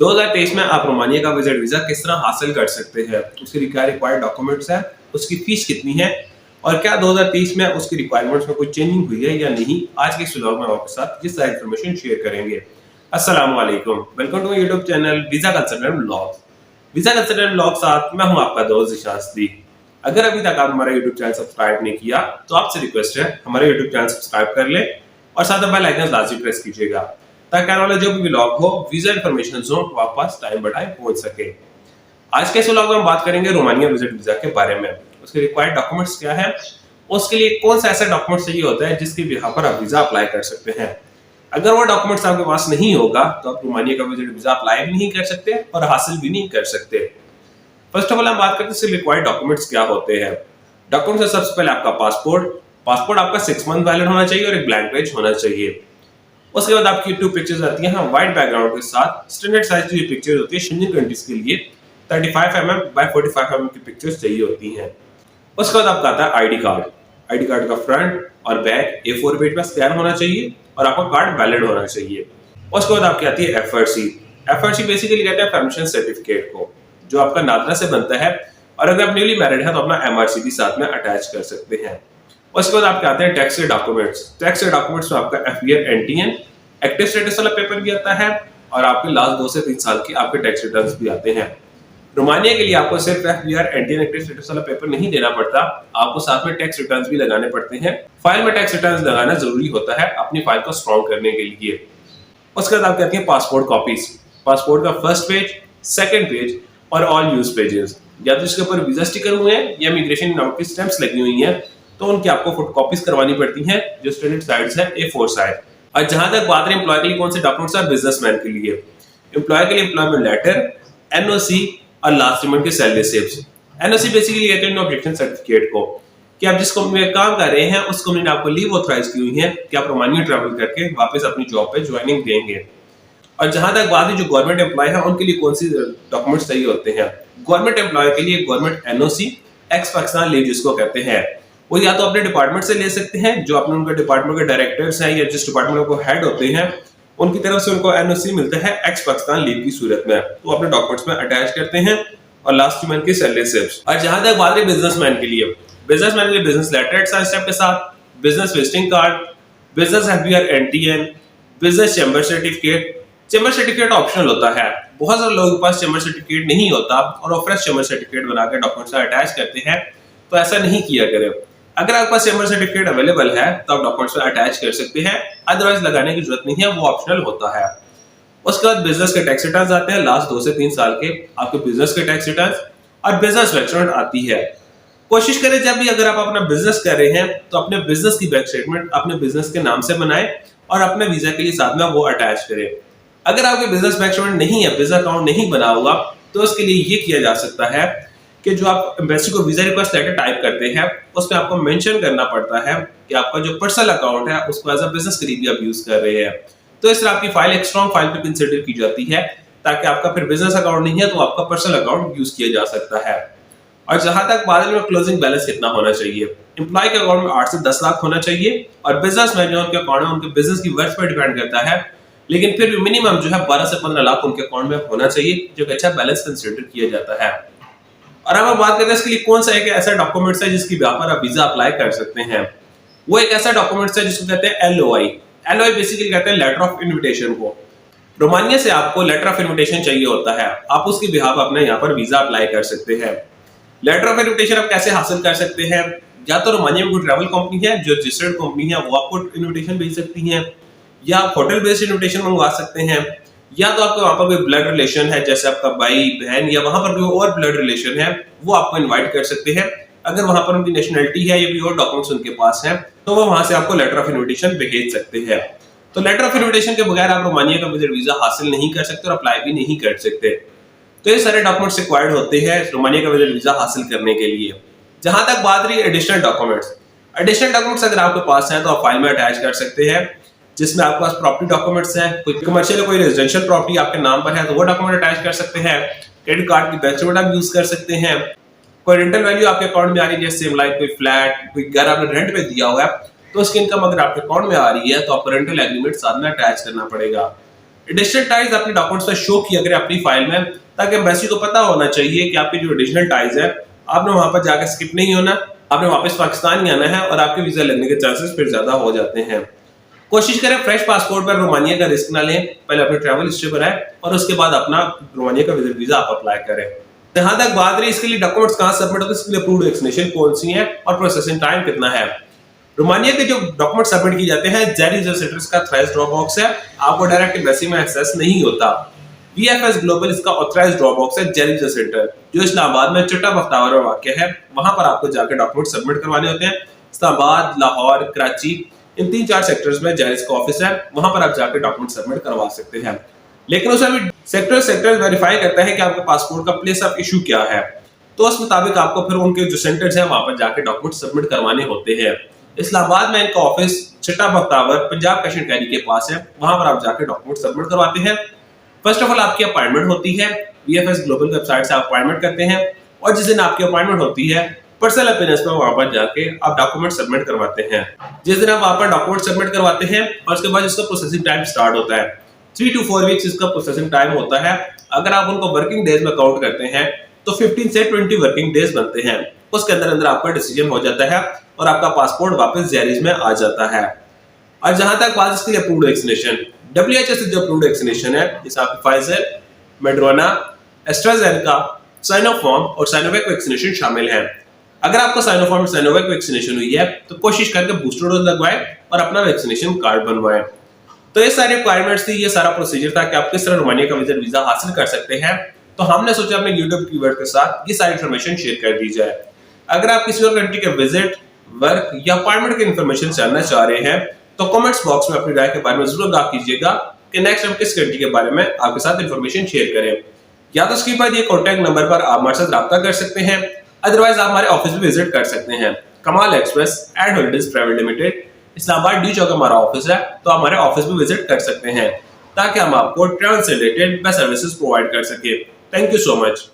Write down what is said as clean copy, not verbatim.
2023 में आप रोमानिया का विजिट वीजा किस तरह हासिल कर सकते हैं, उसकी क्या रिक्वायर्ड डॉक्यूमेंट्स है, उसकी फीस कितनी है और क्या 2023 में उसकी रिक्वायरमेंट्स में कोई चेंजिंग हुई है या नहीं। आज के इस व्लॉग में आपके साथ ये सारी इन्फॉर्मेशन शेयर करेंगे। अस्सलाम वालेकुम, welcome to YouTube channel visa consultant vlogs. Visa consultant vlog साथ मैं हूं आपका दोस्त जिशान सदीक। अगर अभी तक आप हमारा यूट्यूब चैनल सब्सक्राइब नहीं किया तो आपसे रिक्वेस्ट है हमारा यूट्यूब चैनल सब्सक्राइब कर ले और साथ में बेल आइकन लाजमी प्रेस कीजिएगा ताकि आने वाला जो भी व्लॉग हो वीजा इन्फॉर्मेशन हो आपके पास टाइम बाय टाइम पहुंच सके। आज के इस व्लॉग में हम बात करेंगे रोमानिया विजिट वीजा के बारे में। उसके रिक्वायर्ड डॉक्यूमेंट्स क्या है, उसके लिए कौन सा ऐसा डॉक्यूमेंट चाहिए होता है जिसके बिहाफ पर आप वीजा अप्लाई कर सकते हैं। अगर वो डॉक्यूमेंट्स आपके पास नहीं होगा तो आप रोमानिया का विजिट वीजा अप्लाई भी नहीं कर सकते और हासिल भी नहीं कर सकते। फर्स्ट ऑफ ऑल हम बात करते हैं इसके रिक्वायर्ड डॉक्यूमेंट्स क्या होते हैं। डॉक्यूमेंट्स सबसे पहले आपका पासपोर्ट आपका 6 मंथ वैलिड होना चाहिए और एक ब्लैंक पेज होना चाहिए। उसके बाद आपकी 2 पिक्चर्स आती हैं वाइट बैकग्राउंड के साथ। स्टैंडर्ड साइज की पिक्चर्स होती है शेंजन कंट्रीज के लिए 35 mm बाय 45 mm की पिक्चर्स चाहिए होती हैं। उसके बाद आपका आता है आईडी कार्ड का फ्रंट और बैक A4 पेज पर स्कैन होना चाहिए और आपका कार्ड वैलिड होना चाहिए। उसके बाद आपकी आती है FRC बेसिकली कहते हैं फैमिली सर्टिफिकेट को, जो आपका नादरा से बनता है और अगर आप न्यूली मैरिड है तो अपना MRC भी साथ में अटैच कर सकते हैं। उसके बाद आपके आते हैं टैक्स के डॉक्यूमेंट्स में आपका FBR NTN एक्टिव स्टेटस वाला पेपर भी आता है और आपके लास्ट 2 से 3 साल के आपके टैक्स रिटर्न्स भी आते हैं। रोमानिया के लिए आपको सिर्फ FBR NTN एक्टिव स्टेटस वाला पेपर नहीं देना पड़ता, आपको साथ में टैक्स रिटर्न्स भी लगाने पड़ते हैं। फाइल में टैक्स रिटर्न्स लगाना जरूरी होता है अपनी फाइल को स्ट्रॉन्ग करने के लिए। उसके बाद आपके आती है पासपोर्ट का फर्स्ट पेज, सेकंड पेज और ऑल यूज पेजेस। या तो इसके ऊपर वीजा स्टिकर हुए हैं या इमिग्रेशन नोट की स्टैंप्स लगी हुई हैं तो उनकी आपको फोटोकॉपीज करवानी पड़ती हैं जो स्टैंडर्ड साइज है A4 साइज। और जहां तक बात है एम्प्लॉय के लिए कौन से डॉक्यूमेंट्स है, बिजनेसमैन के लिए एम्प्लॉय के लिए एम्प्लॉयमेंट लेटर, NOC और लास्ट पेमेंट के सैलरी स्लिप्स। NOC बेसिकली कहते हैं नो ऑब्जेक्शन सर्टिफिकेट को, कि आप जिस कंपनी में काम कर रहे हैं उस कंपनी ने आपको लीव ऑथराइज की हुई है कि आप रोमानिया ट्रैवल करके वापस अपनी जॉब पे ज्वाइनिंग देंगे। और जहां तक बात है जो गवर्नमेंट एम्प्लॉय है उनके लिए कौन सी डॉक्यूमेंट्स चाहिए होते हैं। गवर्नमेंट एम्प्लॉय के लिए government NOC x Pakistan leave जिसको कहते हैं, वो या तो अपने डिपार्टमेंट से ले सकते हैं, जो अपने उनके डिपार्टमेंट के डायरेक्टर्स हैं या जिस डिपार्टमेंट को हेड होते हैं उनकी तरफ से उनको NOC मिलता है एक्स पाकिस्तान लीव की सूरत में, तो अपने डॉक्यूमेंट्स में अटैच करते हैं और लास्ट मंथ की सैलरी स्लिप्स। और जहां तक बात है बिजनेसमैन के लिए बिजनेस लेटर साइन स्टैम्प के साथ, business visiting card, business FBR NTN, business chamber certificate. Chamber certificate optional होता है, बहुत सारे लोगों के पास चैम्बर सर्टिफिकेट नहीं होता और वो फ्रेश चैम्बर सर्टिफिकेट बनाकर डॉक्यूमेंट्स में अटैच करते हैं, तो ऐसा नहीं किया करें। अगर आपके पास चैम्बर सर्टिफिकेट अवेलेबल है तो आप डॉक्यूमेंट्स में अटैच कर सकते हैं, अदरवाइज लगाने की जरूरत नहीं है, वो ऑप्शनल होता है। उसके बाद बिजनेस के टैक्स रिटर्न्स आते हैं लास्ट 2 से 3 साल के आपके बिजनेस के टैक्स रिटर्न्स और बिजनेस बैक स्टेटमेंट आती है। कोशिश करें जब भी अगर आप अपना बिजनेस कर रहे हैं तो अपने बिजनेस की बैक स्टेटमेंट अपने बिजनेस के नाम से बनाएं और अपने वीजा के लिए साथ में वो अटैच करें। अगर आपके बिजनेस बैक स्टेटमेंट नहीं है, बिजनेस अकाउंट नहीं बना हुआ, तो उसके लिए ये किया जा सकता है कि जो आप एम्बेसी को वीजा रिक्वेस्ट लेटर टाइप करते हैं उसमें आपको मेंशन करना पड़ता है कि आपका जो पर्सनल अकाउंट है उसको एज अ बिजनेस के लिए भी आप यूज कर रहे हैं। तो इस तरह आपकी फाइल एक स्ट्रॉन्ग फाइल पे कंसीडर की जाती है ताकि आपका फिर बिजनेस अकाउंट नहीं है तो आपका पर्सनल अकाउंट यूज किया जा सकता है। और जहां तक बात है क्लोजिंग बैलेंस कितना होना चाहिए, एम्प्लॉय के अकाउंट में 8 से 10 लाख होना चाहिए और बिजनेसमैन जो उनके अकाउंट में उनके बिजनेस की वर्थ पर डिपेंड करता है, लेकिन फिर भी मिनिमम जो है 12 से 15 लाख उनके अकाउंट में होना चाहिए, जो कि अच्छा बैलेंस कंसीडर किया जाता है। और अब हम बात करते हैं इसके लिए कौन सा एक ऐसा डॉक्यूमेंट्स है जिसकी बिहाफ पर आप वीजा अप्लाई कर सकते हैं। वो एक ऐसा डॉक्यूमेंट्स है जिसको कहते हैं LOI बेसिकली कहते हैं लेटर ऑफ इन्विटेशन को। रोमानिया से आपको लेटर ऑफ इन्विटेशन चाहिए होता है, आप उसकी बिहाफ अपने यहाँ पर वीजा अप्लाई कर सकते हैं। लेटर ऑफ इन्विटेशन आप कैसे हासिल कर सकते हैं, या तो रोमानिया में कोई ट्रैवल कंपनी है जो रजिस्टर्ड कंपनी है वो आपको इन्विटेशन भेज सकती है, या आप होटल बेस्ड इन्विटेशन मंगवा सकते हैं, या तो आपको वहां पर कोई ब्लड रिलेशन है जैसे आपका भाई बहन या वहां पर कोई और ब्लड रिलेशन है वो आपको इनवाइट कर सकते हैं। अगर वहां पर उनकी नेशनलिटी है या कोई और डॉक्यूमेंट्स उनके पास है तो वो वहां से आपको लेटर ऑफ इन्विटेशन भेज सकते हैं। तो लेटर ऑफ इन्विटेशन के बगैर आप रोमानिया का विजिट वीजा हासिल नहीं कर सकते और अप्लाई भी नहीं कर सकते। तो ये सारे डॉक्यूमेंट्स रिक्वायर्ड होते हैं रोमानिया का विजिट वीजा हासिल करने के लिए। जहां तक बात रही एडिशनल डॉक्यूमेंट्स अगर आपके पास है तो आप फाइल में अटैच कर सकते हैं, जिसमें आपके पास प्रॉपर्टी डॉक्यूमेंट्स हैं, कोई कमर्शियल कोई रेजिडेंशियल प्रॉपर्टी आपके नाम पर है तो वो डॉक्यूमेंट अटैच कर सकते हैं। क्रेडिट कार्ड की बैक स्टेटमेंट आप यूज कर सकते हैं। कोई रेंटल वैल्यू आपके अकाउंट में आ रही है, जैसे लाइक कोई फ्लैट कोई घर आपने रेंट पे दिया हुआ है तो उसकी इनकम अगर आपके अकाउंट में आ रही है तो आपको रेंटल एग्रीमेंट साथ में अटैच करना पड़ेगा। एडिशनल टाइज अपने डॉक्यूमेंट्स में शो किया करें अपनी फाइल में, ताकि एम्बेसी को पता होना चाहिए कि आपके जो एडिशनल टाइज है आपने वहां पर जाकर स्किप नहीं होना, आपने वापस पाकिस्तान ही आना है और आपके वीजा लगने के चांसेस फिर ज्यादा हो जाते हैं। कोशिश करें फ्रेश पासपोर्ट पर रोमानिया का रिस्क ना लें, पहले अपनी ट्रैवल हिस्ट्री बनाएं और उसके बाद अपना रोमानिया का विजिट वीजा आप अप्लाई करें। जहां तक बात रही इसके लिए डॉक्यूमेंट्स कहां सबमिट होते हैं, इसके लिए अप्रूव्ड वैक्सीनेशन कौन सी है और प्रोसेसिंग टाइम कितना है। रोमानिया के जो डॉक्यूमेंट सबमिट किए जाते हैं जेरी सेंटर्स का थ्राइस ड्रॉप बॉक्स है, आपको डायरेक्ट एम्बेसी में एक्सेस नहीं होता। वीएफएस ग्लोबल इसका ऑथराइज्ड ड्रॉप बॉक्स है जेरी सेंटर, जो इस्लामाबाद में चट्टा बख्तावर में वाक़ है। वहां पर आपको जाकर डॉक्यूमेंट सबमिट करवाने होते हैं। इस्लामाबाद, लाहौर, कराची, इन 3-4 सेक्टर्स में जेरिस का ऑफिस है, वहां पर आप जाकर डॉक्यूमेंट सबमिट करवा सकते हैं। लेकिन उसमें भी सेक्टर वेरीफाई करता है कि आपके पासपोर्ट का प्लेस ऑफ इशू क्या है, तो उस मुताबिक आपको फिर उनके जो सेंटर्स हैं वहां पर जाकर डॉक्यूमेंट सबमिट करवाने होते हैं। इस्लामाबाद में इनका ऑफिस चट्टा Bakhtawar Punjab cash and carry के पास है, वहां पर आप जाकर डॉक्यूमेंट सबमिट करवाते हैं। फर्स्ट ऑफ ऑल आपकी अपॉइंटमेंट होती है, वीएफएस ग्लोबल वेबसाइट से आप अपॉइंटमेंट करते हैं और जिस दिन आपकी अपॉइंटमेंट होती है पर्सनल अपीयरेंस पर वहां पर जाके आप डॉक्यूमेंट सबमिट करवाते हैं। जिस दिन आप वहां पर डॉक्यूमेंट सबमिट करवाते हैं और उसके बाद इसका प्रोसेसिंग टाइम स्टार्ट होता है। 3 to 4 वीक्स इसका प्रोसेसिंग टाइम होता है। अगर आप उनको वर्किंग डेज में काउंट करते हैं तो 15 से 20 वर्किंग डेज बनते हैं। उसके अंदर अंदर आपका डिसीजन हो जाता है और आपका पासपोर्ट वापस जेरिस में आ जाता है। और जहां तक बात इसके लिए अप्रूव्ड वैक्सीनेशन, WHO से जो अप्रूव्ड वैक्सीनेशन है, इसमें आपकी फाइजर, मॉडर्ना, एस्ट्राजेनेका, साइनोफार्म और साइनोवैक वैक्सीनेशन शामिल है। अगर आपको साइनोफार्म और साइनोवैक वैक्सीनेशन हुई है तो कोशिश करके बूस्टर डोज लगवाएं और अपना वैक्सीनेशन कार्ड बनवाएं। तो ये सारी रिक्वायरमेंट्स थी, ये सारा प्रोसीजर था कि आप किस तरह रोमानिया का विजिट वीजा हासिल कर सकते हैं। तो हमने सोचा अपने यूट्यूब कीवर्ड के साथ ये सारी इन्फॉर्मेशन शेयर कर दी जाए। अगर आप किसी और कंट्री के विजिट, वर्क या अपॉइंटमेंट की इन्फॉर्मेशन जानना चाह रहे हैं तो कमेंट्स बॉक्स में अपनी राय के बारे में जरूर आगाह कीजिएगा कि नेक्स्ट हम किस कंट्री के बारे में आपके साथ इन्फॉर्मेशन शेयर करें। या तो इसके बाद ये कॉन्टैक्ट नंबर पर आप हमारे साथ राब्ता कर सकते हैं, अदरवाइज आप हमारे ऑफिस में विजिट कर सकते हैं। Kamal express and holidays private limited, Islamabad D Chowk हमारा ऑफिस है, तो हमारे ऑफिस में विजिट कर सकते हैं ताकि हम आपको ट्रैवल से रिलेटेड बेस्ट सर्विसेज प्रोवाइड कर सके। Thank you so much.